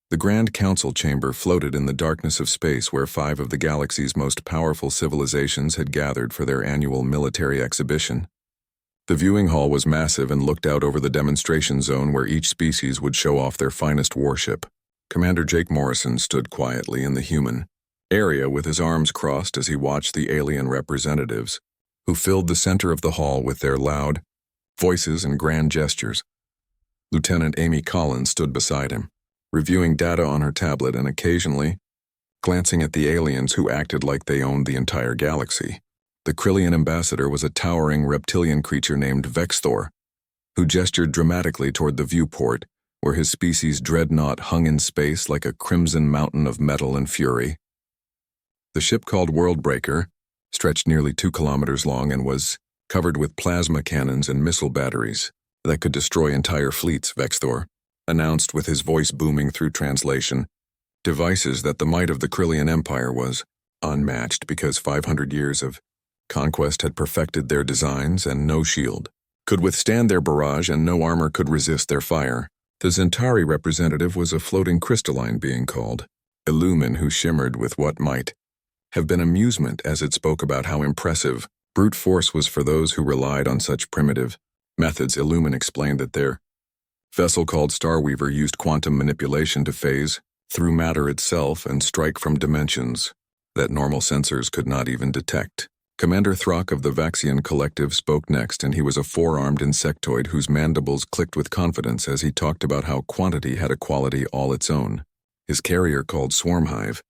The Grand Council chamber floated in the darkness of space where 5 of the galaxy's most powerful civilizations had gathered for their annual military exhibition. The viewing hall was massive and looked out over the demonstration zone where each species would show off their finest warship. Commander Jake Morrison stood quietly in the human area with his arms crossed as he watched the alien representatives, who filled the center of the hall with their loud voices and grand gestures. Lieutenant Amy Collins stood beside him, reviewing data on her tablet and occasionally glancing at the aliens who acted like they owned the entire galaxy. The Krillian ambassador was a towering reptilian creature named Vexthor, who gestured dramatically toward the viewport, where his species' dreadnought hung in space like a crimson mountain of metal and fury. The ship called Worldbreaker stretched nearly 2 kilometers long and was covered with plasma cannons and missile batteries that could destroy entire fleets, Vexthor announced with his voice booming through translation, devices that the might of the Krillian Empire was unmatched because 500 years of conquest had perfected their designs, and no shield could withstand their barrage and no armor could resist their fire. The Zentari representative was a floating crystalline being called Illumin, who shimmered with what might have been amusement as it spoke about how impressive brute force was for those who relied on such primitive methods. Illumin explained that their vessel called Starweaver used quantum manipulation to phase through matter itself and strike from dimensions that normal sensors could not even detect. Commander Throck of the Vaxian Collective spoke next, and he was a 4-armed insectoid whose mandibles clicked with confidence as he talked about how quantity had a quality all its own. His carrier, called Swarmhive,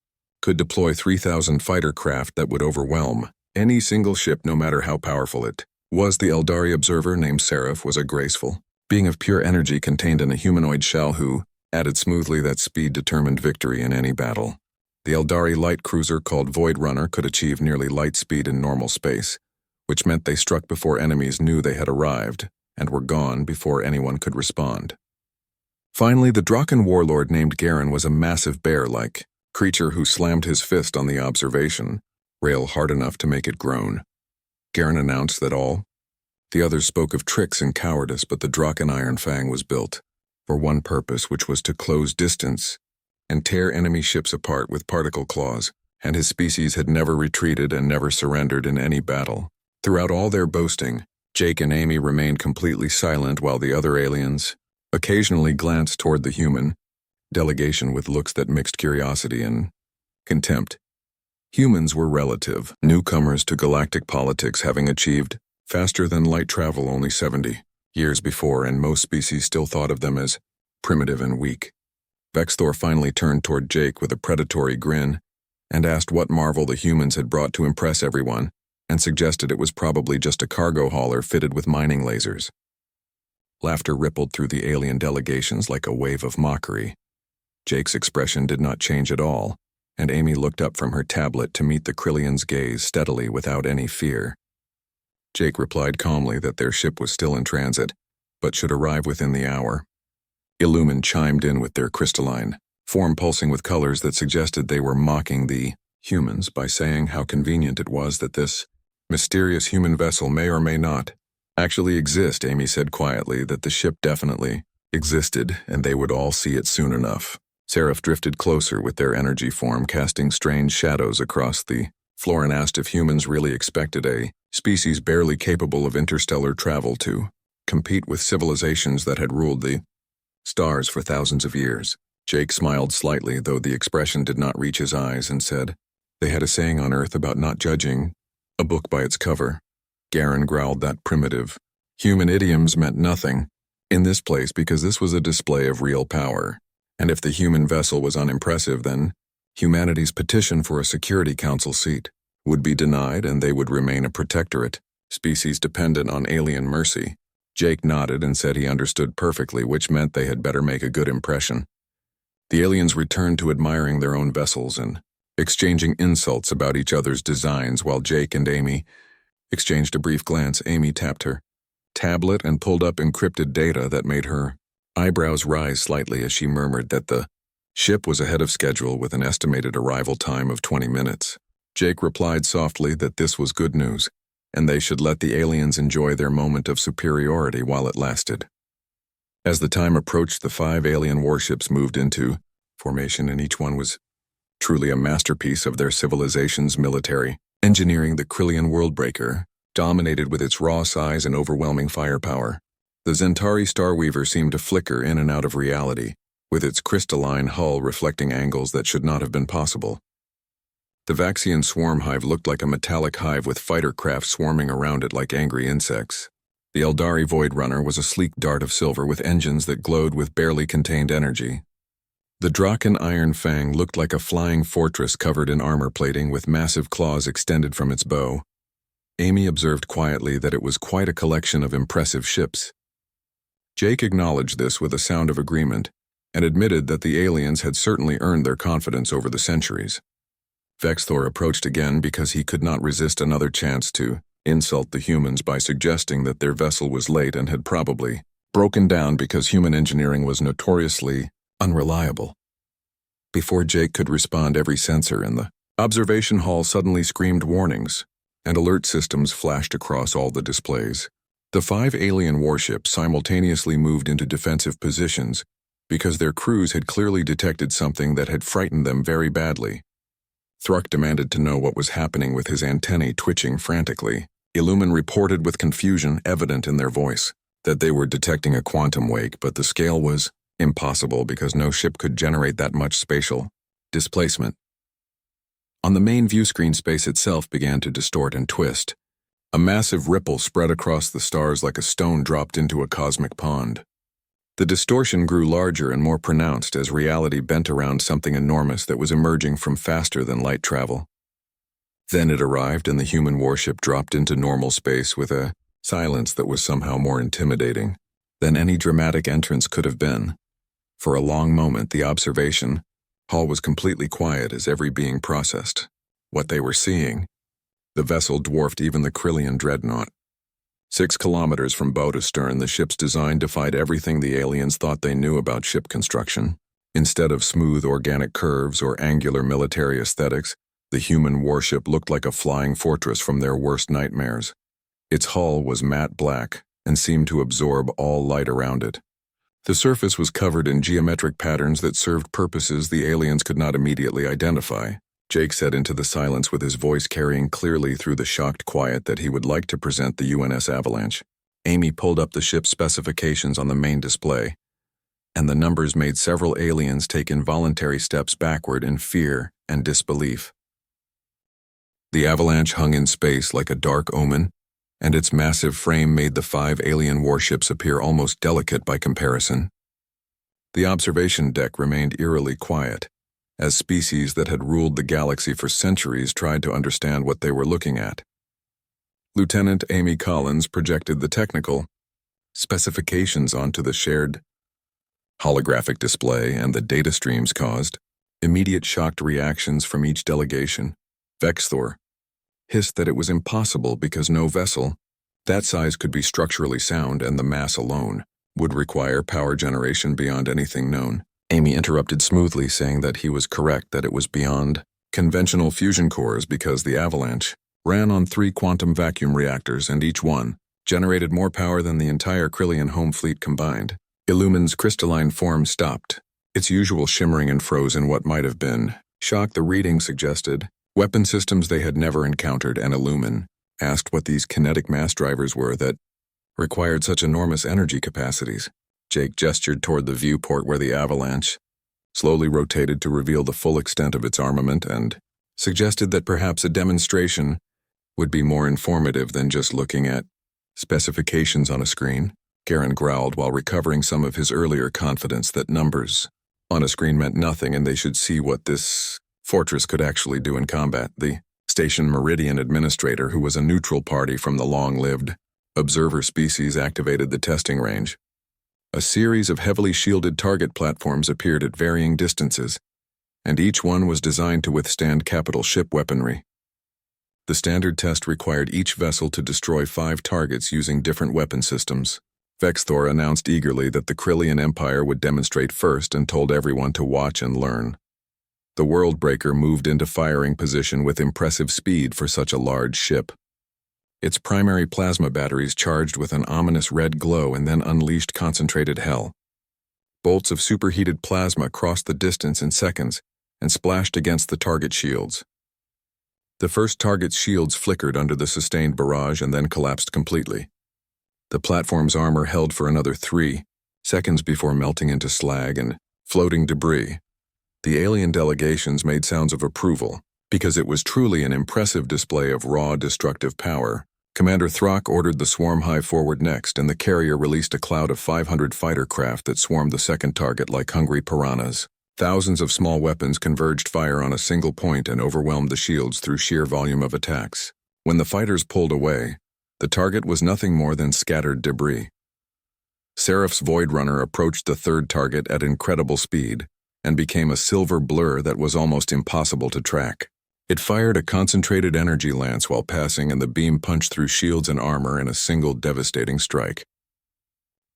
could deploy 3,000 fighter craft that would overwhelm any single ship no matter how powerful it was. The Eldari observer named Seraph was a graceful being of pure energy contained in a humanoid shell who added smoothly that speed determined victory in any battle. The Eldari light cruiser called Void Runner could achieve nearly light speed in normal space, which meant they struck before enemies knew they had arrived and were gone before anyone could respond. Finally, the Draken warlord named Garen was a massive bear-like creature who slammed his fist on the observation rail hard enough to make it groan. Garen announced that all the others spoke of tricks and cowardice, but the Draken Iron Fang was built for one purpose, which was to close distance and tear enemy ships apart with particle claws, and his species had never retreated and never surrendered in any battle. Throughout all their boasting, Jake and Amy remained completely silent while the other aliens occasionally glanced toward the human delegation with looks that mixed curiosity and contempt. Humans were relative newcomers to galactic politics, having achieved faster than light travel only 70 years before, and most species still thought of them as primitive and weak. Vexthor finally turned toward Jake with a predatory grin and asked what marvel the humans had brought to impress everyone, and suggested it was probably just a cargo hauler fitted with mining lasers. Laughter rippled through the alien delegations like a wave of mockery. Jake's expression did not change at all, and Amy looked up from her tablet to meet the Krillian's gaze steadily without any fear. Jake replied calmly that their ship was still in transit, but should arrive within the hour. Illumin chimed in with their crystalline form pulsing with colors that suggested they were mocking the humans by saying how convenient it was that this mysterious human vessel may or may not actually exist. Amy said quietly that the ship definitely existed and they would all see it soon enough. Seraph drifted closer with their energy form, casting strange shadows across the floor, and asked if humans really expected a species barely capable of interstellar travel to compete with civilizations that had ruled the stars for thousands of years. Jake smiled slightly, though the expression did not reach his eyes, and said, "They had a saying on Earth about not judging a book by its cover." Garen growled that primitive human idioms meant nothing in this place because this was a display of real power, and if the human vessel was unimpressive, then humanity's petition for a Security Council seat would be denied and they would remain a protectorate, species dependent on alien mercy. Jake nodded and said he understood perfectly, which meant they had better make a good impression. The aliens returned to admiring their own vessels and exchanging insults about each other's designs while Jake and Amy exchanged a brief glance. Amy tapped her tablet and pulled up encrypted data that made her eyebrows rise slightly as she murmured that the ship was ahead of schedule with an estimated arrival time of 20 minutes. Jake replied softly that this was good news, and they should let the aliens enjoy their moment of superiority while it lasted. As the time approached, the 5 alien warships moved into formation, and each one was truly a masterpiece of their civilization's military engineering. The Krillian Worldbreaker dominated with its raw size and overwhelming firepower. The Zentari Starweaver seemed to flicker in and out of reality, with its crystalline hull reflecting angles that should not have been possible. The Vaxian swarm hive looked like a metallic hive with fighter craft swarming around it like angry insects. The Eldari Void Runner was a sleek dart of silver with engines that glowed with barely contained energy. The Draken Iron Fang looked like a flying fortress covered in armor plating with massive claws extended from its bow. Amy observed quietly that it was quite a collection of impressive ships. Jake acknowledged this with a sound of agreement and admitted that the aliens had certainly earned their confidence over the centuries. Vexthor approached again because he could not resist another chance to insult the humans by suggesting that their vessel was late and had probably broken down because human engineering was notoriously unreliable. Before Jake could respond, every sensor in the observation hall suddenly screamed warnings, and alert systems flashed across all the displays. The 5 alien warships simultaneously moved into defensive positions because their crews had clearly detected something that had frightened them very badly. Thruck demanded to know what was happening with his antennae twitching frantically. Illumin reported with confusion evident in their voice that they were detecting a quantum wake, but the scale was impossible because no ship could generate that much spatial displacement. On the main view screen, space itself began to distort and twist. A massive ripple spread across the stars like a stone dropped into a cosmic pond. The distortion grew larger and more pronounced as reality bent around something enormous that was emerging from faster than light travel. Then it arrived and the human warship dropped into normal space with a silence that was somehow more intimidating than any dramatic entrance could have been. For a long moment, the observation hall was completely quiet as every being processed what they were seeing. The vessel dwarfed even the Krillian dreadnought. 6 kilometers from bow to stern, the ship's design defied everything the aliens thought they knew about ship construction. Instead of smooth organic curves or angular military aesthetics, the human warship looked like a flying fortress from their worst nightmares. Its hull was matte black and seemed to absorb all light around it. The surface was covered in geometric patterns that served purposes the aliens could not immediately identify. Jake said into the silence, with his voice carrying clearly through the shocked quiet, that he would like to present the UNS Avalanche. Amy pulled up the ship's specifications on the main display, and the numbers made several aliens take involuntary steps backward in fear and disbelief. The Avalanche hung in space like a dark omen, and its massive frame made the 5 alien warships appear almost delicate by comparison. The observation deck remained eerily quiet, as species that had ruled the galaxy for centuries tried to understand what they were looking at. Lieutenant Amy Collins projected the technical specifications onto the shared holographic display, and the data streams caused immediate shocked reactions from each delegation. Vexthor hissed that it was impossible because no vessel that size could be structurally sound, and the mass alone would require power generation beyond anything known. Amy interrupted smoothly, saying that he was correct, that it was beyond conventional fusion cores because the Avalanche ran on 3 quantum vacuum reactors, and each one generated more power than the entire Krillian home fleet combined. Illumin's crystalline form stopped, its usual shimmering and froze in what might have been shock. The reading suggested weapon systems they had never encountered, and Illumin asked what these kinetic mass drivers were that required such enormous energy capacities. Jake gestured toward the viewport where the Avalanche slowly rotated to reveal the full extent of its armament, and suggested that perhaps a demonstration would be more informative than just looking at specifications on a screen. Garen growled while recovering some of his earlier confidence that numbers on a screen meant nothing and they should see what this fortress could actually do in combat. The Station Meridian administrator, who was a neutral party from the long-lived observer species, activated the testing range. A series of heavily shielded target platforms appeared at varying distances, and each one was designed to withstand capital ship weaponry. The standard test required each vessel to destroy 5 targets using different weapon systems. Vexthor announced eagerly that the Krillian Empire would demonstrate first and told everyone to watch and learn. The Worldbreaker moved into firing position with impressive speed for such a large ship. Its primary plasma batteries charged with an ominous red glow and then unleashed concentrated hell. Bolts of superheated plasma crossed the distance in seconds and splashed against the target shields. The first target's shields flickered under the sustained barrage and then collapsed completely. The platform's armor held for another 3 seconds before melting into slag and floating debris. The alien delegations made sounds of approval, because it was truly an impressive display of raw destructive power. Commander Throck ordered the swarm hive forward next, and the carrier released a cloud of 500 fighter craft that swarmed the second target like hungry piranhas. Thousands of small weapons converged fire on a single point and overwhelmed the shields through sheer volume of attacks. When the fighters pulled away, the target was nothing more than scattered debris. Seraph's Void Runner approached the third target at incredible speed and became a silver blur that was almost impossible to track. It fired a concentrated energy lance while passing, and the beam punched through shields and armor in a single devastating strike.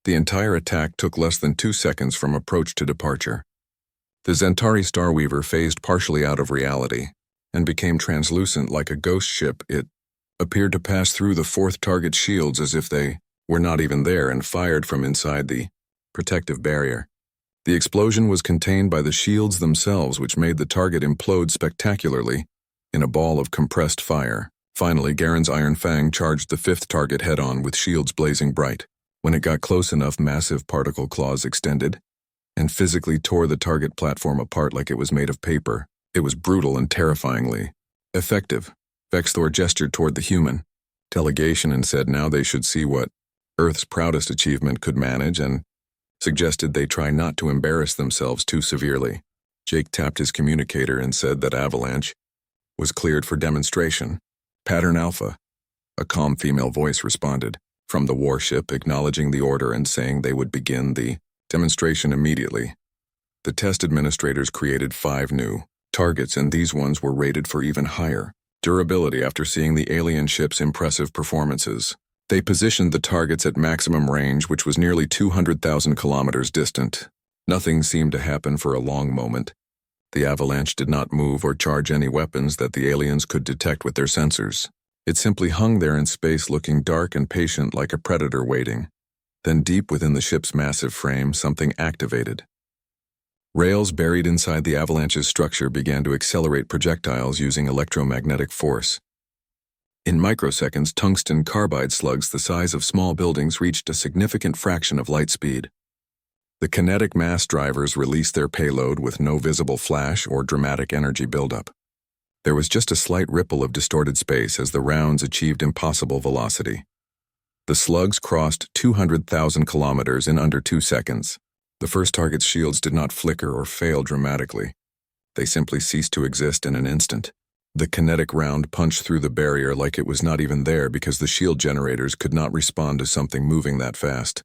The entire attack took less than 2 seconds from approach to departure. The Zentari Starweaver phased partially out of reality and became translucent like a ghost ship. It appeared to pass through the fourth target's shields as if they were not even there and fired from inside the protective barrier. The explosion was contained by the shields themselves, which made the target implode spectacularly in a ball of compressed fire. Finally, Garen's Iron Fang charged the fifth target head-on with shields blazing bright. When it got close enough, massive particle claws extended and physically tore the target platform apart like it was made of paper. It was brutal and terrifyingly effective. Vexthor gestured toward the human delegation and said now they should see what Earth's proudest achievement could manage, and suggested they try not to embarrass themselves too severely. Jake tapped his communicator and said that Avalanche was cleared for demonstration. Pattern Alpha, a calm female voice responded from the warship, acknowledging the order and saying they would begin the demonstration immediately. The test administrators created 5 new targets, and these ones were rated for even higher durability after seeing the alien ship's impressive performances. They positioned the targets at maximum range, which was nearly 200,000 kilometers distant. Nothing seemed to happen for a long moment. The Avalanche did not move or charge any weapons that the aliens could detect with their sensors. It simply hung there in space, looking dark and patient like a predator waiting. Then deep within the ship's massive frame, something activated. Rails buried inside the Avalanche's structure began to accelerate projectiles using electromagnetic force. In microseconds, tungsten carbide slugs the size of small buildings reached a significant fraction of light speed. The kinetic mass drivers released their payload with no visible flash or dramatic energy buildup. There was just a slight ripple of distorted space as the rounds achieved impossible velocity. The slugs crossed 200,000 kilometers in under 2 seconds. The first target's shields did not flicker or fail dramatically. They simply ceased to exist in an instant. The kinetic round punched through the barrier like it was not even there because the shield generators could not respond to something moving that fast.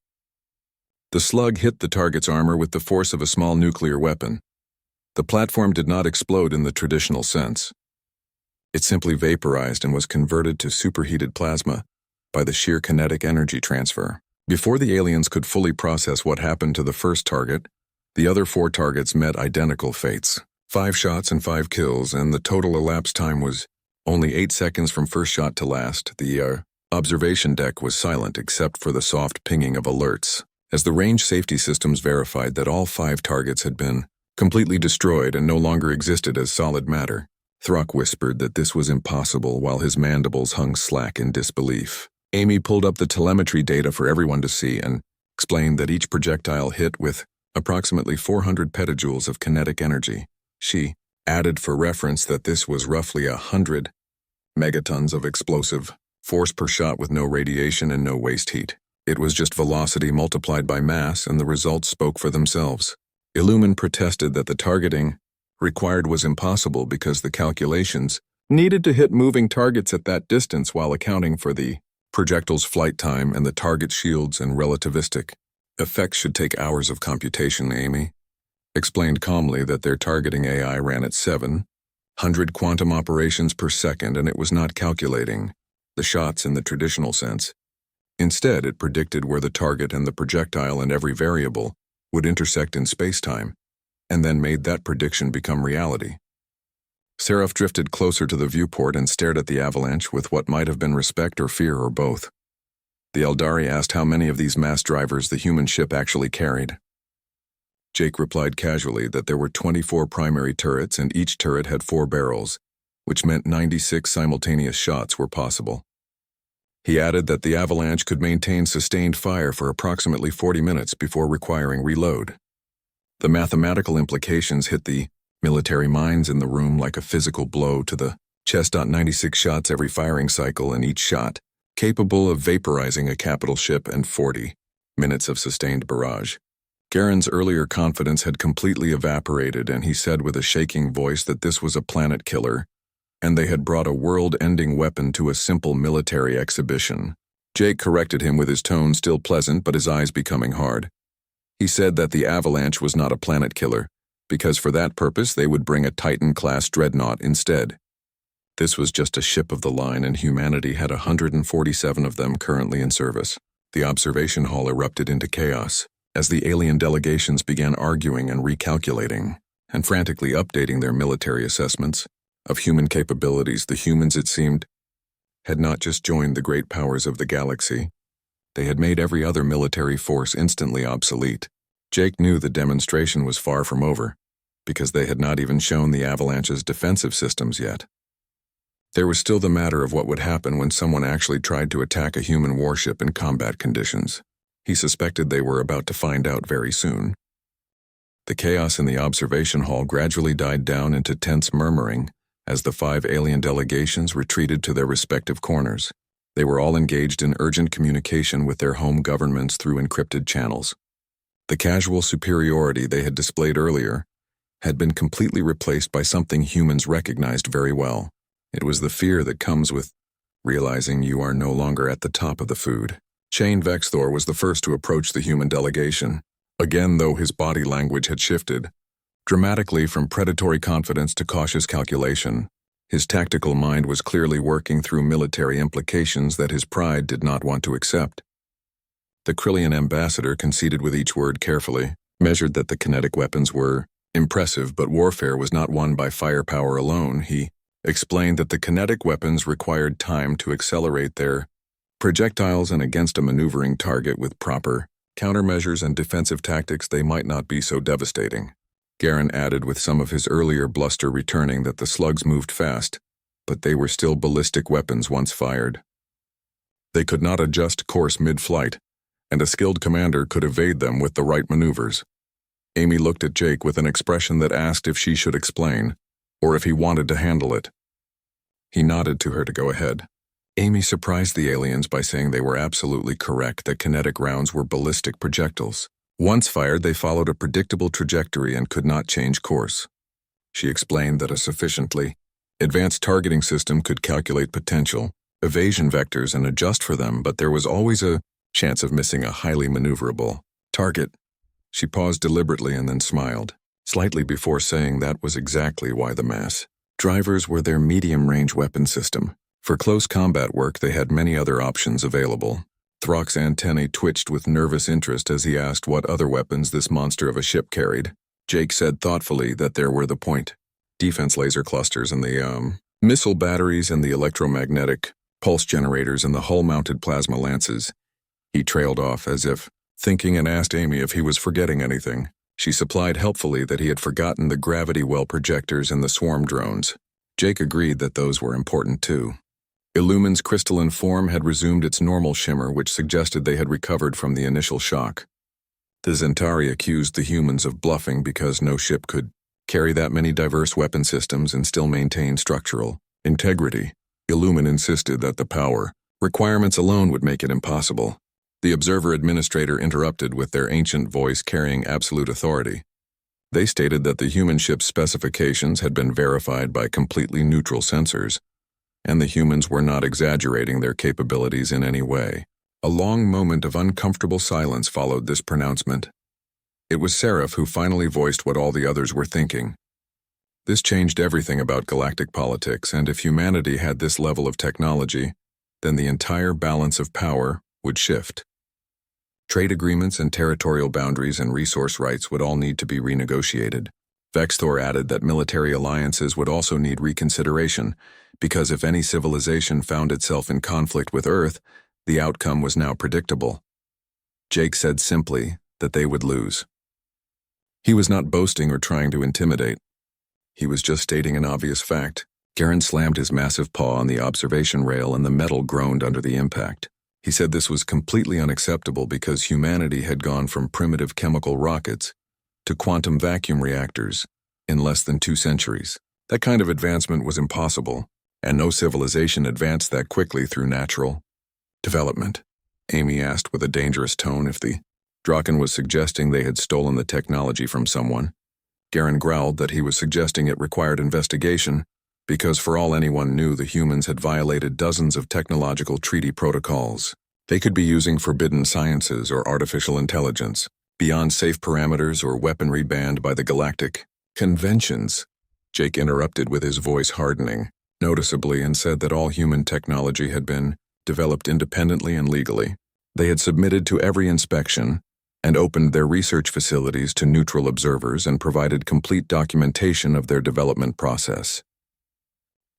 The slug hit the target's armor with the force of a small nuclear weapon. The platform did not explode in the traditional sense. It simply vaporized and was converted to superheated plasma by the sheer kinetic energy transfer. Before the aliens could fully process what happened to the first target, the other 4 targets met identical fates. 5 shots and 5 kills, and the total elapsed time was only 8 seconds from first shot to last. The observation deck was silent except for the soft pinging of alerts, as the range safety systems verified that all 5 targets had been completely destroyed and no longer existed as solid matter. Throck whispered that this was impossible while his mandibles hung slack in disbelief. Amy pulled up the telemetry data for everyone to see and explained that each projectile hit with approximately 400 petajoules of kinetic energy. She added for reference that this was roughly 100 megatons of explosive force per shot with no radiation and no waste heat. It was just velocity multiplied by mass, and the results spoke for themselves. Illumin protested that the targeting required was impossible because the calculations needed to hit moving targets at that distance while accounting for the projectile's flight time and the target shields and relativistic effects should take hours of computation. Amy explained calmly that their targeting AI ran at 700 quantum operations per second, and it was not calculating the shots in the traditional sense. Instead, it predicted where the target and the projectile and every variable would intersect in space-time, and then made that prediction become reality. Seraph drifted closer to the viewport and stared at the Avalanche with what might have been respect or fear or both. The Eldari asked how many of these mass drivers the human ship actually carried. Jake replied casually that there were 24 primary turrets and each turret had 4 barrels, which meant 96 simultaneous shots were possible. He added that the avalanche could maintain sustained fire for approximately 40 minutes before requiring reload. The mathematical implications hit the military minds in the room like a physical blow to the chest. 96 shots every firing cycle, and each shot capable of vaporizing a capital ship, and 40 minutes of sustained barrage. Garen's earlier confidence had completely evaporated, and he said with a shaking voice that this was a planet killer, and they had brought a world-ending weapon to a simple military exhibition. Jake corrected him with his tone still pleasant but his eyes becoming hard. He said that the avalanche was not a planet killer, because for that purpose they would bring a Titan-class dreadnought instead. This was just a ship of the line, and humanity had 147 of them currently in service. The observation hall erupted into chaos as the alien delegations began arguing and recalculating, and frantically updating their military assessments of human capabilities. The humans, it seemed, had not just joined the great powers of the galaxy, they had made every other military force instantly obsolete. Jake knew the demonstration was far from over, because they had not even shown the avalanche's defensive systems yet. There was still the matter of what would happen when someone actually tried to attack a human warship in combat conditions. He suspected they were about to find out very soon. The chaos in the observation hall gradually died down into tense murmuring as the 5 alien delegations retreated to their respective corners. They were all engaged in urgent communication with their home governments through encrypted channels. The casual superiority they had displayed earlier had been completely replaced by something humans recognized very well. It was the fear that comes with realizing you are no longer at the top of the food. Shane Vexthor was the first to approach the human delegation, again though his body language had shifted dramatically from predatory confidence to cautious calculation. His tactical mind was clearly working through military implications that his pride did not want to accept. The Krillian ambassador conceded with each word carefully, measured that the kinetic weapons were impressive, but warfare was not won by firepower alone. He explained that the kinetic weapons required time to accelerate their projectiles, and against a maneuvering target with proper countermeasures and defensive tactics they might not be so devastating. Garen added with some of his earlier bluster returning that the slugs moved fast, but they were still ballistic weapons once fired. They could not adjust course mid-flight, and a skilled commander could evade them with the right maneuvers. Amy looked at Jake with an expression that asked if she should explain, or if he wanted to handle it. He nodded to her to go ahead. Amy surprised the aliens by saying they were absolutely correct that kinetic rounds were ballistic projectiles. Once fired, they followed a predictable trajectory and could not change course. She explained that a sufficiently advanced targeting system could calculate potential evasion vectors and adjust for them, but there was always a chance of missing a highly maneuverable target. She paused deliberately and then smiled, slightly before saying that was exactly why the mass drivers were their medium-range weapon system. For close combat work, they had many other options available. Throck's antennae twitched with nervous interest as he asked what other weapons this monster of a ship carried. Jake said thoughtfully that there were the point defense laser clusters and the missile batteries and the electromagnetic pulse generators and the hull-mounted plasma lances. He trailed off as if thinking and asked Amy if he was forgetting anything. She supplied helpfully that he had forgotten the gravity well projectors and the swarm drones. Jake agreed that those were important too. Illumin's crystalline form had resumed its normal shimmer, which suggested they had recovered from the initial shock. The Zentari accused the humans of bluffing because no ship could carry that many diverse weapon systems and still maintain structural integrity. Illumin insisted that the power requirements alone would make it impossible. The Observer Administrator interrupted with their ancient voice carrying absolute authority. They stated that the human ship's specifications had been verified by completely neutral sensors, and the humans were not exaggerating their capabilities in any way. A long moment of uncomfortable silence followed this pronouncement. It was Seraph who finally voiced what all the others were thinking. This changed everything about galactic politics, and if humanity had this level of technology, then the entire balance of power would shift. Trade agreements and territorial boundaries and resource rights would all need to be renegotiated. Vexthor added that military alliances would also need reconsideration, because if any civilization found itself in conflict with Earth, the outcome was now predictable. Jake said simply that they would lose. He was not boasting or trying to intimidate. He was just stating an obvious fact. Garen slammed his massive paw on the observation rail and the metal groaned under the impact. He said this was completely unacceptable because humanity had gone from primitive chemical rockets to quantum vacuum reactors in less than 2 centuries. That kind of advancement was impossible, and no civilization advanced that quickly through natural development. Amy asked with a dangerous tone if the Draken was suggesting they had stolen the technology from someone. Garen growled that he was suggesting it required investigation because for all anyone knew, the humans had violated dozens of technological treaty protocols. They could be using forbidden sciences or artificial intelligence, beyond safe parameters or weaponry banned by the Galactic conventions. Jake interrupted with his voice hardening noticeably and said that all human technology had been developed independently and legally. They had submitted to every inspection and opened their research facilities to neutral observers and provided complete documentation of their development process.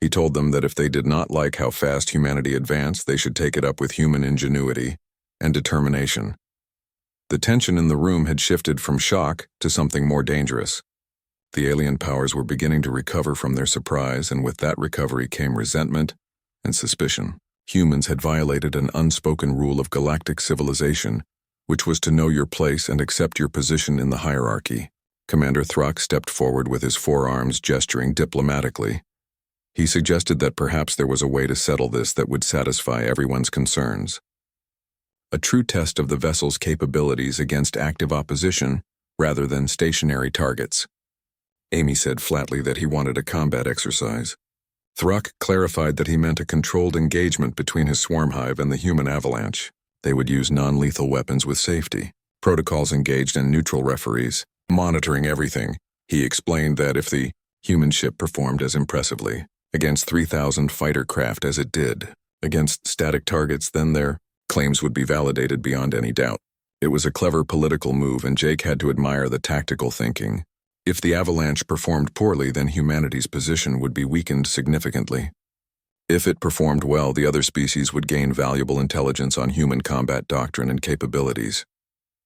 He told them that if they did not like how fast humanity advanced, they should take it up with human ingenuity and determination. The tension in the room had shifted from shock to something more dangerous. The alien powers were beginning to recover from their surprise, and with that recovery came resentment and suspicion. Humans had violated an unspoken rule of galactic civilization, which was to know your place and accept your position in the hierarchy. Commander Thruck stepped forward with his forearms gesturing diplomatically. He suggested that perhaps there was a way to settle this that would satisfy everyone's concerns. A true test of the vessel's capabilities against active opposition rather than stationary targets. Amy said flatly that he wanted a combat exercise. Thruck clarified that he meant a controlled engagement between his swarm hive and the human avalanche. They would use non-lethal weapons with safety. Protocols engaged in neutral referees, monitoring everything. He explained that if the human ship performed as impressively against 3,000 fighter craft as it did against static targets, then their claims would be validated beyond any doubt. It was a clever political move, and Jake had to admire the tactical thinking. If the avalanche performed poorly, then humanity's position would be weakened significantly. If it performed well, the other species would gain valuable intelligence on human combat doctrine and capabilities.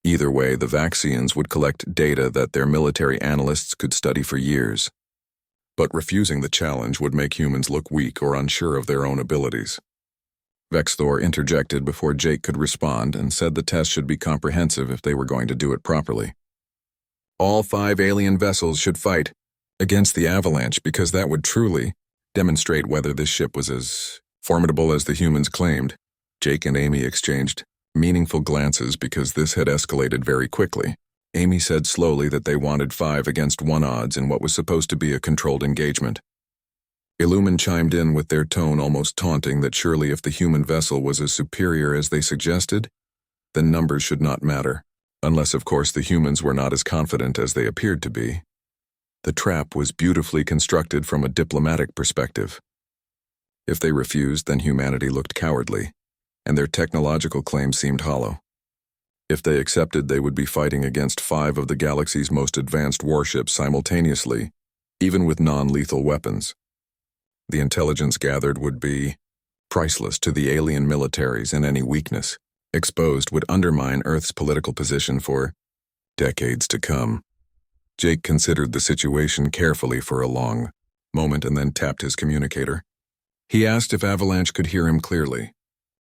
Either way, the Vaxians would collect data that their military analysts could study for years. But refusing the challenge would make humans look weak or unsure of their own abilities. Vexthor interjected before Jake could respond and said the test should be comprehensive if they were going to do it properly. All 5 alien vessels should fight against the avalanche because that would truly demonstrate whether this ship was as formidable as the humans claimed. Jake and Amy exchanged meaningful glances because this had escalated very quickly. Amy said slowly that they wanted 5 against 1 odds in what was supposed to be a controlled engagement. Illumin chimed in with their tone almost taunting that surely if the human vessel was as superior as they suggested, then numbers should not matter, unless of course the humans were not as confident as they appeared to be. The trap was beautifully constructed from a diplomatic perspective. If they refused, then humanity looked cowardly, and their technological claims seemed hollow. If they accepted, they would be fighting against 5 of the galaxy's most advanced warships simultaneously, even with non-lethal weapons. The intelligence gathered would be priceless to the alien militaries, and any weakness exposed would undermine Earth's political position for decades to come. Jake considered the situation carefully for a long moment and then tapped his communicator. He asked if Avalanche could hear him clearly.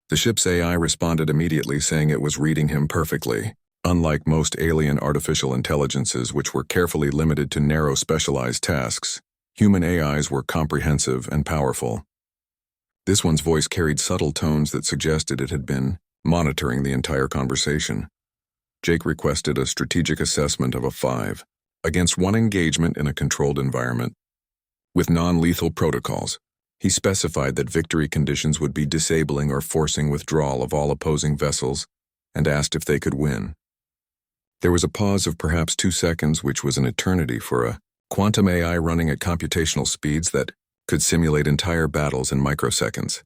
The ship's AI responded immediately, saying it was reading him perfectly. Unlike most alien artificial intelligences, which were carefully limited to narrow specialized tasks, human AIs were comprehensive and powerful. This one's voice carried subtle tones that suggested it had been monitoring the entire conversation. Jake requested a strategic assessment of a 5 against 1 engagement in a controlled environment. With non-lethal protocols, he specified that victory conditions would be disabling or forcing withdrawal of all opposing vessels, and asked if they could win. There was a pause of perhaps 2 seconds, which was an eternity for a quantum AI running at computational speeds that could simulate entire battles in microseconds.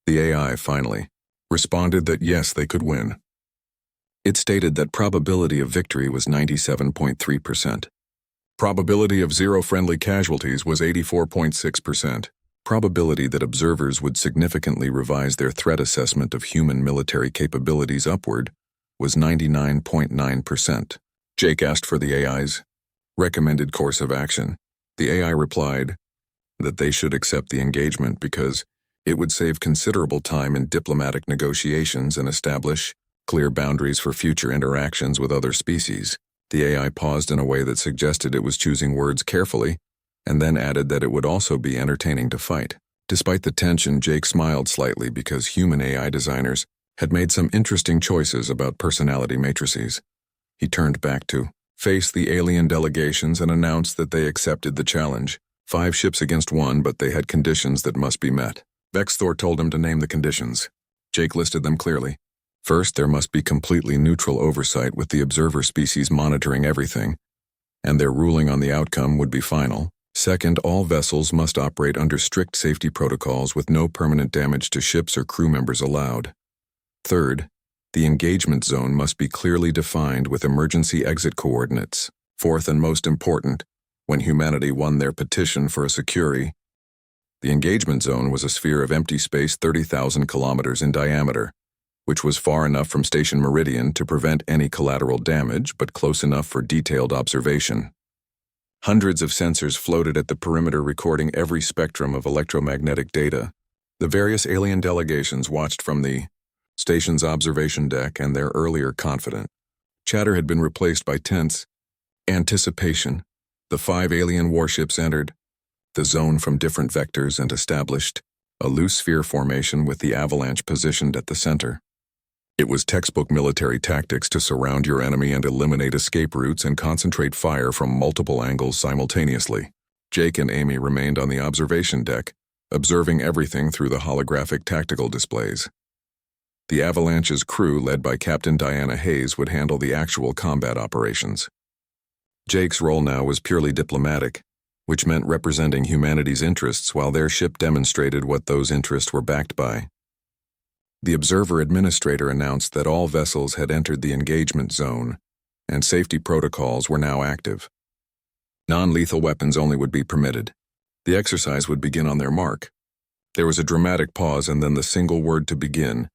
The AI finally responded that yes, they could win. It stated that probability of victory was 97.3%. Probability of 0 friendly casualties was 84.6%. Probability that observers would significantly revise their threat assessment of human military capabilities upward was 99.9%. Jake asked for the AI's recommended course of action. The AI replied that they should accept the engagement because it would save considerable time in diplomatic negotiations and establish clear boundaries for future interactions with other species. The AI paused in a way that suggested it was choosing words carefully, and then added that it would also be entertaining to fight. Despite the tension, Jake smiled slightly because human AI designers had made some interesting choices about personality matrices. He turned back to face the alien delegations and announced that they accepted the challenge. 5 ships against 1, but they had conditions that must be met. Vexthor told him to name the conditions. Jake listed them clearly. First, there must be completely neutral oversight with the observer species monitoring everything, and their ruling on the outcome would be final. Second, all vessels must operate under strict safety protocols with no permanent damage to ships or crew members allowed. Third, the engagement zone must be clearly defined with emergency exit coordinates. Fourth, and most important, when humanity won their petition for a security, the engagement zone was a sphere of empty space 30,000 kilometers in diameter, which was far enough from station meridian to prevent any collateral damage, but close enough for detailed observation. Hundreds of sensors floated at the perimeter recording every spectrum of electromagnetic data. The various alien delegations watched from the station's observation deck, and their earlier confident chatter had been replaced by tense anticipation. The 5 alien warships entered the zone from different vectors and established a loose sphere formation with the avalanche positioned at the center. It was textbook military tactics to surround your enemy and eliminate escape routes and concentrate fire from multiple angles simultaneously. Jake and Amy remained on the observation deck, observing everything through the holographic tactical displays. The Avalanche's crew, led by Captain Diana Hayes, would handle the actual combat operations. Jake's role now was purely diplomatic, which meant representing humanity's interests while their ship demonstrated what those interests were backed by. The Observer Administrator announced that all vessels had entered the engagement zone, and safety protocols were now active. Non-lethal weapons only would be permitted. The exercise would begin on their mark. There was a dramatic pause and then the single word to begin.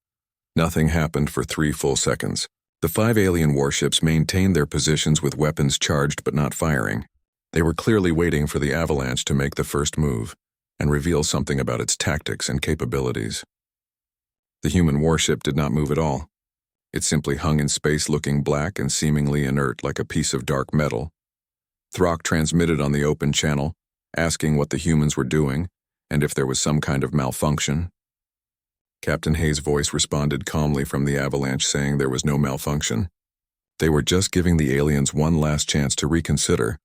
Nothing happened for 3 full seconds. The 5 alien warships maintained their positions with weapons charged but not firing. They were clearly waiting for the avalanche to make the first move and reveal something about its tactics and capabilities. The human warship did not move at all. It simply hung in space looking black and seemingly inert like a piece of dark metal. Throck transmitted on the open channel, asking what the humans were doing and if there was some kind of malfunction. Captain Hayes' voice responded calmly from the avalanche, saying there was no malfunction. They were just giving the aliens one last chance to reconsider,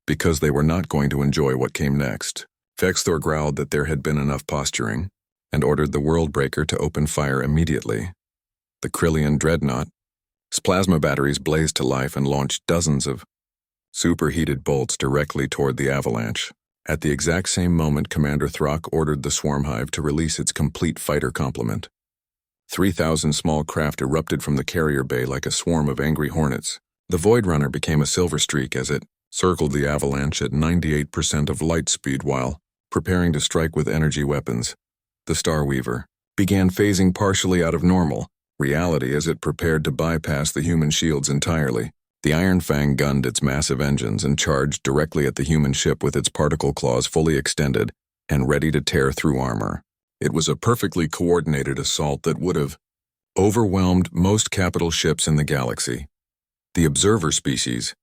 because they were not going to enjoy what came next. Vexthor growled that there had been enough posturing, and ordered the Worldbreaker to open fire immediately. The Krillian dreadnought's plasma batteries blazed to life and launched dozens of superheated bolts directly toward the avalanche. At the exact same moment, Commander Throck ordered the swarm hive to release its complete fighter complement. 3,000 small craft erupted from the carrier bay like a swarm of angry hornets. The Void Runner became a silver streak as it circled the avalanche at 98% of light speed while preparing to strike with energy weapons. The Starweaver began phasing partially out of normal reality as it prepared to bypass the human shields entirely. The Iron Fang gunned its massive engines and charged directly at the human ship with its particle claws fully extended and ready to tear through armor. It was a perfectly coordinated assault that would have overwhelmed most capital ships in the galaxy. The Observer species,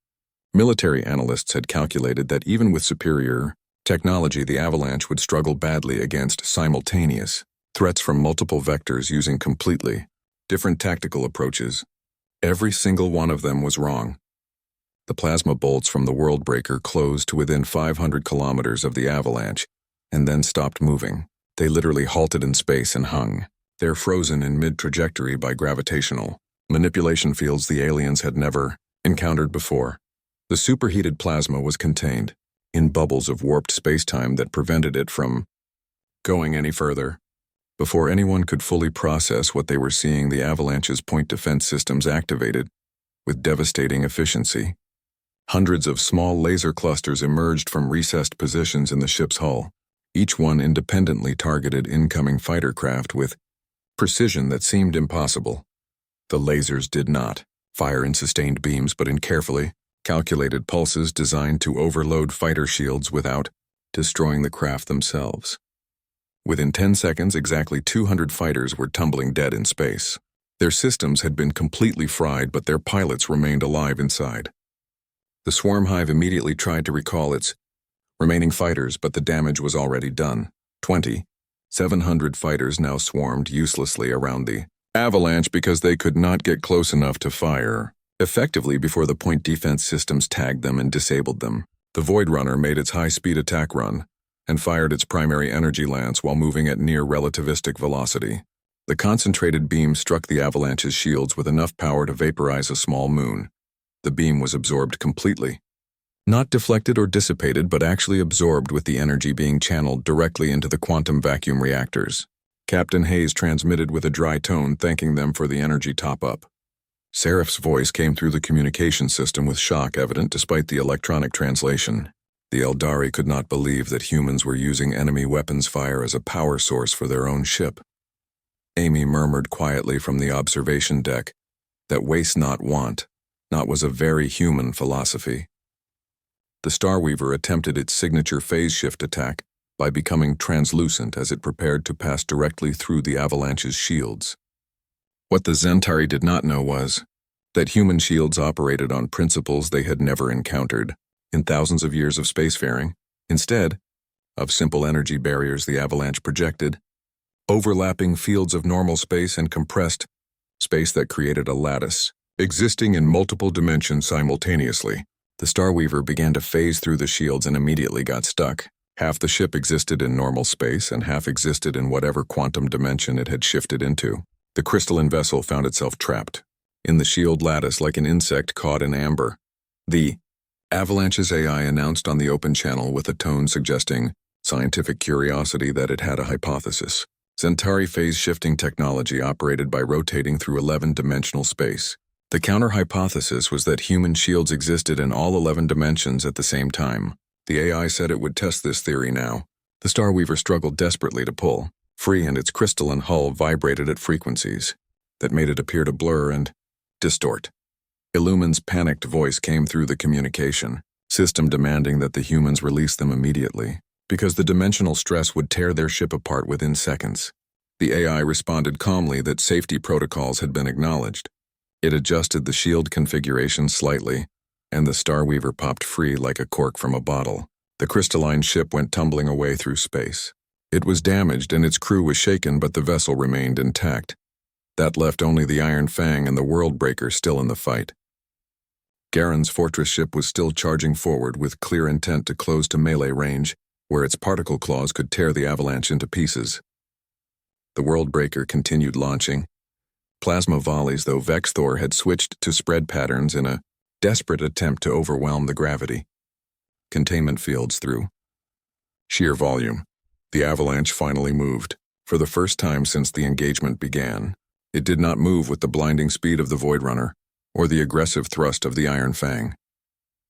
military analysts had calculated that even with superior technology, the Avalanche would struggle badly against simultaneous threats from multiple vectors using completely different tactical approaches. Every single one of them was wrong. The plasma bolts from the Worldbreaker closed to within 500 kilometers of the avalanche and then stopped moving. They literally halted in space and hung. They're frozen in mid-trajectory by gravitational manipulation fields the aliens had never encountered before. The superheated plasma was contained in bubbles of warped spacetime that prevented it from going any further. Before anyone could fully process what they were seeing, the avalanche's point defense systems activated with devastating efficiency. Hundreds of small laser clusters emerged from recessed positions in the ship's hull. Each one independently targeted incoming fighter craft with precision that seemed impossible. The lasers did not fire in sustained beams, but in carefully calculated pulses designed to overload fighter shields without destroying the craft themselves. Within 10 seconds, exactly 200 fighters were tumbling dead in space. Their systems had been completely fried, but their pilots remained alive inside. The swarm hive immediately tried to recall its remaining fighters, but the damage was already done. 700 fighters now swarmed uselessly around the avalanche because they could not get close enough to fire effectively before the point defense systems tagged them and disabled them. The Void Runner made its high-speed attack run and fired its primary energy lance while moving at near relativistic velocity. The concentrated beam struck the avalanche's shields with enough power to vaporize a small moon. The beam was absorbed completely. Not deflected or dissipated, but actually absorbed, with the energy being channeled directly into the quantum vacuum reactors. Captain Hayes transmitted with a dry tone, thanking them for the energy top-up. Seraph's voice came through the communication system with shock evident despite the electronic translation. The Eldari could not believe that humans were using enemy weapons fire as a power source for their own ship. Amy murmured quietly from the observation deck that waste not want not was a very human philosophy. The Starweaver attempted its signature phase shift attack by becoming translucent as it prepared to pass directly through the avalanche's shields. What the Zentari did not know was that human shields operated on principles they had never encountered in thousands of years of spacefaring. Instead of simple energy barriers, the avalanche projected overlapping fields of normal space and compressed space that created a lattice, existing in multiple dimensions simultaneously. The Starweaver began to phase through the shields and immediately got stuck. Half the ship existed in normal space and half existed in whatever quantum dimension it had shifted into. The crystalline vessel found itself trapped in the shield lattice like an insect caught in amber. The avalanche's AI announced on the open channel with a tone suggesting scientific curiosity that it had a hypothesis. Zentari phase-shifting technology operated by rotating through 11-dimensional space. The counter-hypothesis was that human shields existed in all 11 dimensions at the same time. The AI said it would test this theory now. The Starweaver struggled desperately to pull free, and its crystalline hull vibrated at frequencies that made it appear to blur and distort. Illumin's panicked voice came through the communication system demanding that the humans release them immediately, because the dimensional stress would tear their ship apart within seconds. The AI responded calmly that safety protocols had been acknowledged. It adjusted the shield configuration slightly, and the Starweaver popped free like a cork from a bottle. The crystalline ship went tumbling away through space. It was damaged and its crew was shaken, but the vessel remained intact. That left only the Iron Fang and the Worldbreaker still in the fight. Garen's fortress ship was still charging forward with clear intent to close to melee range, where its particle claws could tear the avalanche into pieces. The Worldbreaker continued launching plasma volleys, though Vexthor had switched to spread patterns in a desperate attempt to overwhelm the gravity containment fields through sheer volume. The avalanche finally moved. For the first time since the engagement began, it did not move with the blinding speed of the Void Runner or the aggressive thrust of the Iron Fang.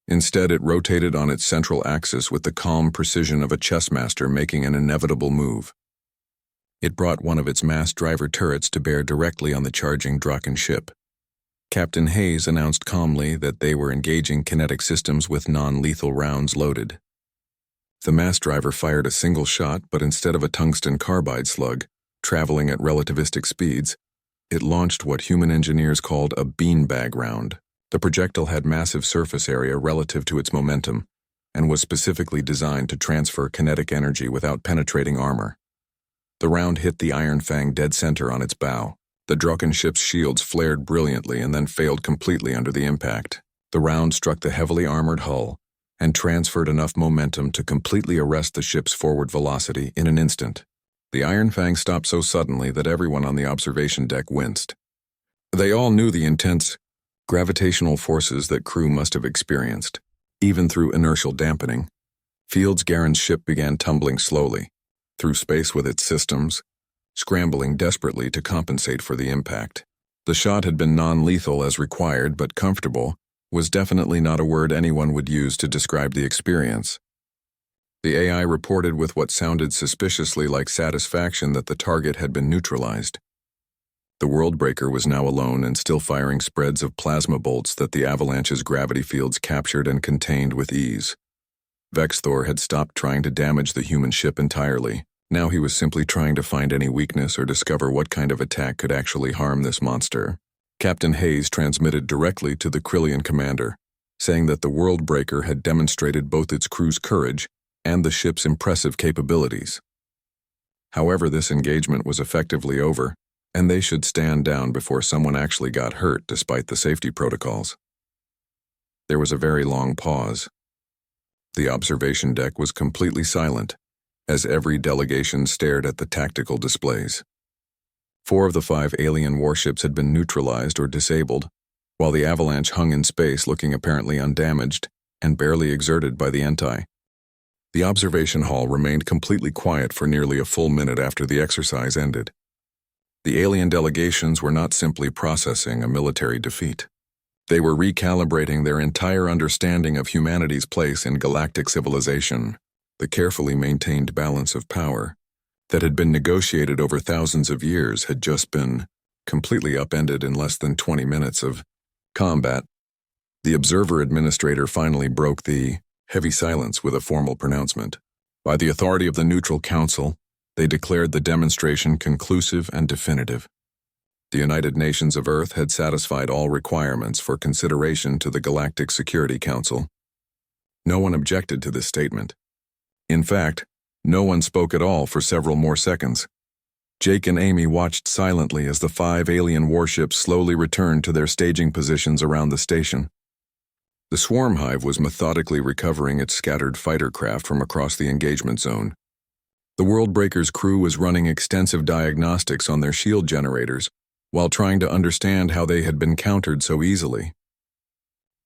Instead, it rotated on its central axis with the calm precision of a chess master making an inevitable move. It brought one of its mass driver turrets to bear directly on the charging Draken ship. Captain Hayes announced calmly that they were engaging kinetic systems with non-lethal rounds loaded. The mass driver fired a single shot, but instead of a tungsten carbide slug, traveling at relativistic speeds, it launched what human engineers called a beanbag round. The projectile had massive surface area relative to its momentum, and was specifically designed to transfer kinetic energy without penetrating armor. The round hit the Iron Fang dead center on its bow. The Draken ship's shields flared brilliantly and then failed completely under the impact. The round struck the heavily armored hull and transferred enough momentum to completely arrest the ship's forward velocity in an instant. The Iron Fang stopped so suddenly that everyone on the observation deck winced. They all knew the intense gravitational forces that crew must have experienced, even through inertial dampening. Fields Garen's ship began tumbling slowly through space with its systems, scrambling desperately to compensate for the impact. The shot had been non-lethal as required, but comfortable was definitely not a word anyone would use to describe the experience. The AI reported with what sounded suspiciously like satisfaction that the target had been neutralized. The Worldbreaker was now alone and still firing spreads of plasma bolts that the avalanche's gravity fields captured and contained with ease. Vexthor had stopped trying to damage the human ship entirely. Now he was simply trying to find any weakness or discover what kind of attack could actually harm this monster. Captain Hayes transmitted directly to the Krillian commander, saying that the Worldbreaker had demonstrated both its crew's courage and the ship's impressive capabilities. However, this engagement was effectively over, and they should stand down before someone actually got hurt despite the safety protocols. There was a very long pause. The observation deck was completely silent, as every delegation stared at the tactical displays. 4 of the 5 alien warships had been neutralized or disabled, while the Avalanche hung in space looking apparently undamaged and barely exerted by the Enti. The observation hall remained completely quiet for nearly a full minute after the exercise ended. The alien delegations were not simply processing a military defeat. They were recalibrating their entire understanding of humanity's place in galactic civilization. The carefully maintained balance of power that had been negotiated over thousands of years had just been completely upended in less than 20 minutes of combat. The observer administrator finally broke the heavy silence with a formal pronouncement. By the authority of the Neutral Council, they declared the demonstration conclusive and definitive. The United Nations of Earth had satisfied all requirements for consideration to the Galactic Security Council. No one objected to this statement. In fact, no one spoke at all for several more seconds. Jake and Amy watched silently as the 5 alien warships slowly returned to their staging positions around the station. The swarm hive was methodically recovering its scattered fighter craft from across the engagement zone. The Worldbreaker's crew was running extensive diagnostics on their shield generators while trying to understand how they had been countered so easily.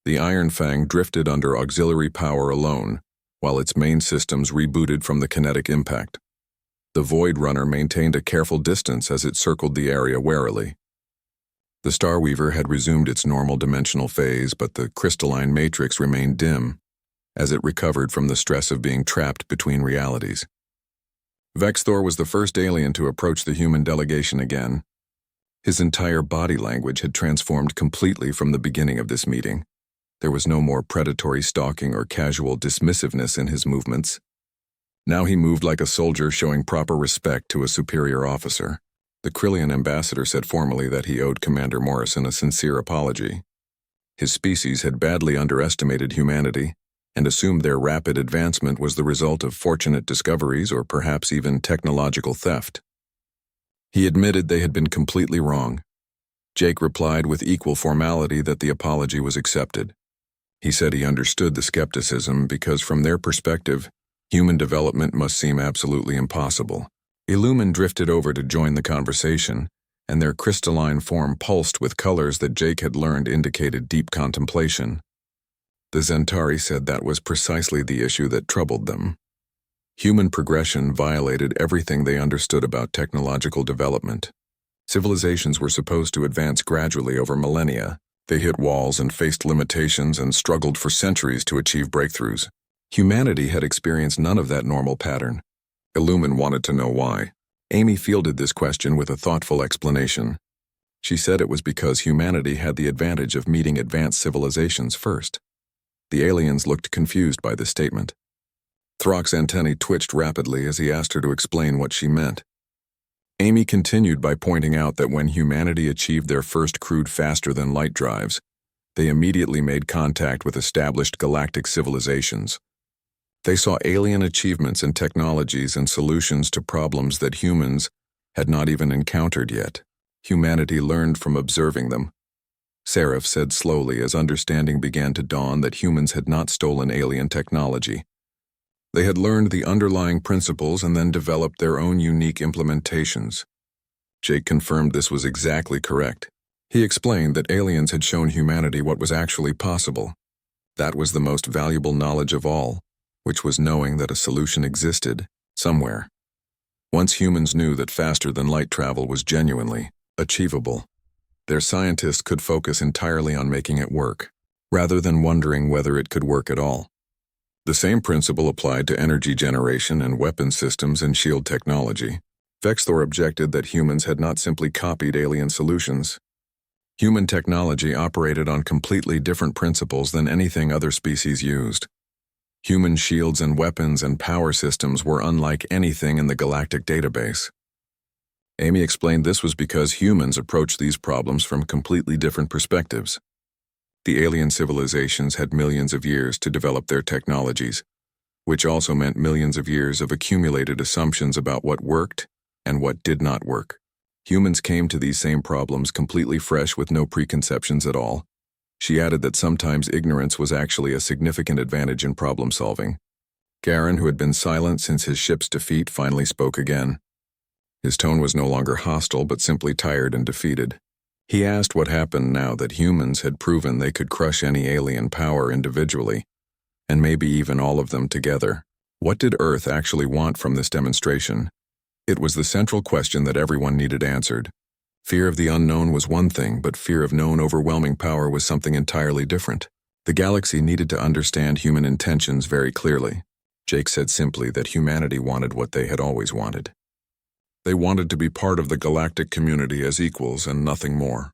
The Iron Fang drifted under auxiliary power alone, while its main systems rebooted from the kinetic impact. The Void Runner maintained a careful distance as it circled the area warily. The Starweaver had resumed its normal dimensional phase, but the crystalline matrix remained dim as it recovered from the stress of being trapped between realities. Vexthor was the first alien to approach the human delegation again. His entire body language had transformed completely from the beginning of this meeting. There was no more predatory stalking or casual dismissiveness in his movements. Now he moved like a soldier, showing proper respect to a superior officer. The Krillian ambassador said formally that he owed Commander Morrison a sincere apology. His species had badly underestimated humanity and assumed their rapid advancement was the result of fortunate discoveries or perhaps even technological theft. He admitted they had been completely wrong. Jake replied with equal formality that the apology was accepted. He said he understood the skepticism because from their perspective, human development must seem absolutely impossible. Illumin drifted over to join the conversation, and their crystalline form pulsed with colors that Jake had learned indicated deep contemplation. The Zentari said that was precisely the issue that troubled them. Human progression violated everything they understood about technological development. Civilizations were supposed to advance gradually over millennia. They hit walls and faced limitations and struggled for centuries to achieve breakthroughs. Humanity had experienced none of that normal pattern. Illumin wanted to know why. Amy fielded this question with a thoughtful explanation. She said it was because humanity had the advantage of meeting advanced civilizations first. The aliens looked confused by this statement. Throck's antennae twitched rapidly as he asked her to explain what she meant. Amy continued by pointing out that when humanity achieved their first crude faster-than-light drives, they immediately made contact with established galactic civilizations. They saw alien achievements in technologies and solutions to problems that humans had not even encountered yet. Humanity learned from observing them. Seraph said slowly as understanding began to dawn that humans had not stolen alien technology. They had learned the underlying principles and then developed their own unique implementations. Jake confirmed this was exactly correct. He explained that aliens had shown humanity what was actually possible. That was the most valuable knowledge of all, which was knowing that a solution existed somewhere. Once humans knew that faster-than-light travel was genuinely achievable, their scientists could focus entirely on making it work, rather than wondering whether it could work at all. The same principle applied to energy generation and weapon systems and shield technology. Vexthor objected that humans had not simply copied alien solutions. Human technology operated on completely different principles than anything other species used. Human shields and weapons and power systems were unlike anything in the galactic database. Amy explained this was because humans approached these problems from completely different perspectives. The alien civilizations had millions of years to develop their technologies, which also meant millions of years of accumulated assumptions about what worked and what did not work. Humans came to these same problems completely fresh with no preconceptions at all. She added that sometimes ignorance was actually a significant advantage in problem solving. Garen, who had been silent since his ship's defeat, finally spoke again. His tone was no longer hostile, but simply tired and defeated. He asked what happened now that humans had proven they could crush any alien power individually, and maybe even all of them together. What did Earth actually want from this demonstration? It was the central question that everyone needed answered. Fear of the unknown was one thing, but fear of known overwhelming power was something entirely different. The galaxy needed to understand human intentions very clearly. Jake said simply that humanity wanted what they had always wanted. They wanted to be part of the galactic community as equals and nothing more.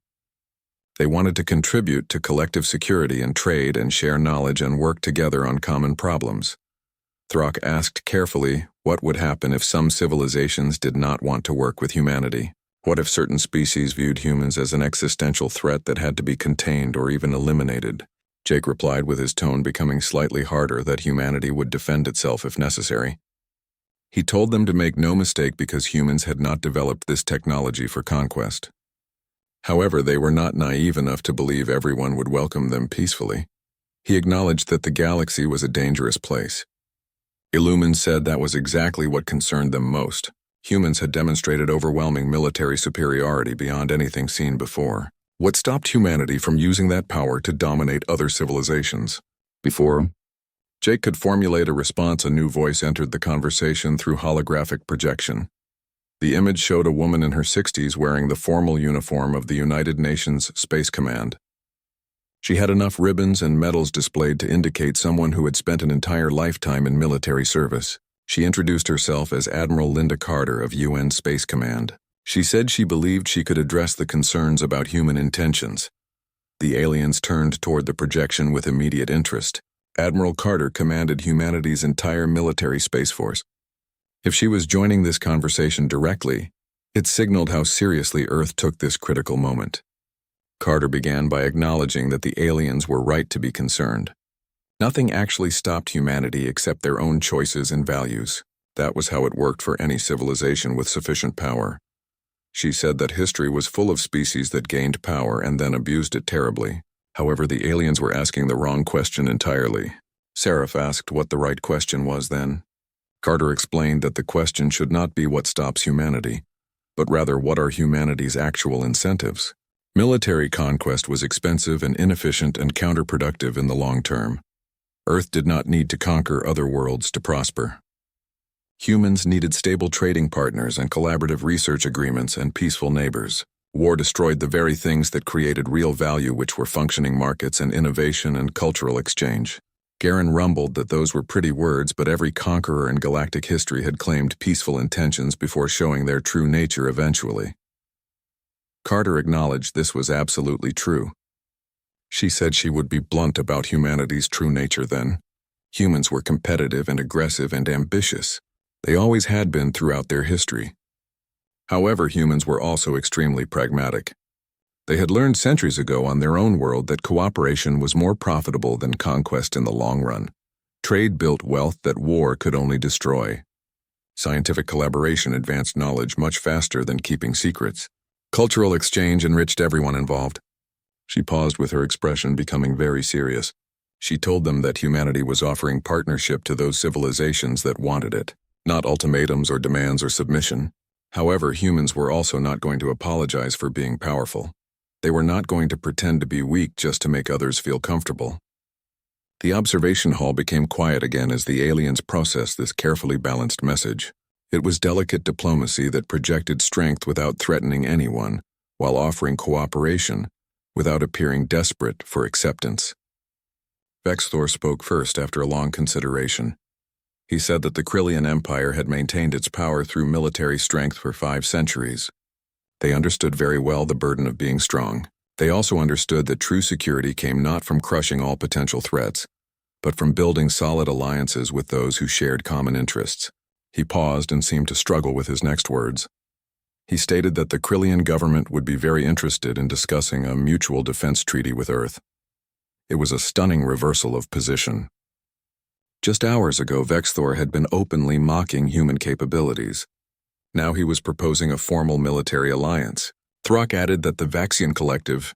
They wanted to contribute to collective security and trade and share knowledge and work together on common problems. Throck asked carefully what would happen if some civilizations did not want to work with humanity. What if certain species viewed humans as an existential threat that had to be contained or even eliminated? Jake replied with his tone becoming slightly harder that humanity would defend itself if necessary. He told them to make no mistake because humans had not developed this technology for conquest. However, they were not naive enough to believe everyone would welcome them peacefully. He acknowledged that the galaxy was a dangerous place. Illumin said that was exactly what concerned them most. Humans had demonstrated overwhelming military superiority beyond anything seen before. What stopped humanity from using that power to dominate other civilizations? Before Jake could formulate a response, a new voice entered the conversation through holographic projection. The image showed a woman in her 60s wearing the formal uniform of the United Nations Space Command. She had enough ribbons and medals displayed to indicate someone who had spent an entire lifetime in military service. She introduced herself as Admiral Linda Carter of UN Space Command. She said she believed she could address the concerns about human intentions. The aliens turned toward the projection with immediate interest. Admiral Carter commanded humanity's entire military space force. If she was joining this conversation directly, it signaled how seriously Earth took this critical moment. Carter began by acknowledging that the aliens were right to be concerned. Nothing actually stopped humanity except their own choices and values. That was how it worked for any civilization with sufficient power. She said that history was full of species that gained power and then abused it terribly. However, the aliens were asking the wrong question entirely. Seraph asked what the right question was then. Carter explained that the question should not be what stops humanity, but rather what are humanity's actual incentives. Military conquest was expensive and inefficient and counterproductive in the long term. Earth did not need to conquer other worlds to prosper. Humans needed stable trading partners and collaborative research agreements and peaceful neighbors. War destroyed the very things that created real value, which were functioning markets and innovation and cultural exchange. Garen rumbled that those were pretty words, but every conqueror in galactic history had claimed peaceful intentions before showing their true nature eventually. Carter acknowledged this was absolutely true. She said she would be blunt about humanity's true nature then. Humans were competitive and aggressive and ambitious. They always had been throughout their history. However, humans were also extremely pragmatic. They had learned centuries ago on their own world that cooperation was more profitable than conquest in the long run. Trade built wealth that war could only destroy. Scientific collaboration advanced knowledge much faster than keeping secrets. Cultural exchange enriched everyone involved. She paused with her expression becoming very serious. She told them that humanity was offering partnership to those civilizations that wanted it, not ultimatums or demands or submission. However, humans were also not going to apologize for being powerful. They were not going to pretend to be weak just to make others feel comfortable. The observation hall became quiet again as the aliens processed this carefully balanced message. It was delicate diplomacy that projected strength without threatening anyone, while offering cooperation, without appearing desperate for acceptance. Vexthor spoke first after a long consideration. He said that the Krillian Empire had maintained its power through military strength for 5 centuries. They understood very well the burden of being strong. They also understood that true security came not from crushing all potential threats, but from building solid alliances with those who shared common interests. He paused and seemed to struggle with his next words. He stated that the Krillian government would be very interested in discussing a mutual defense treaty with Earth. It was a stunning reversal of position. Just hours ago, Vexthor had been openly mocking human capabilities. Now he was proposing a formal military alliance. Throck added that the Vaxian Collective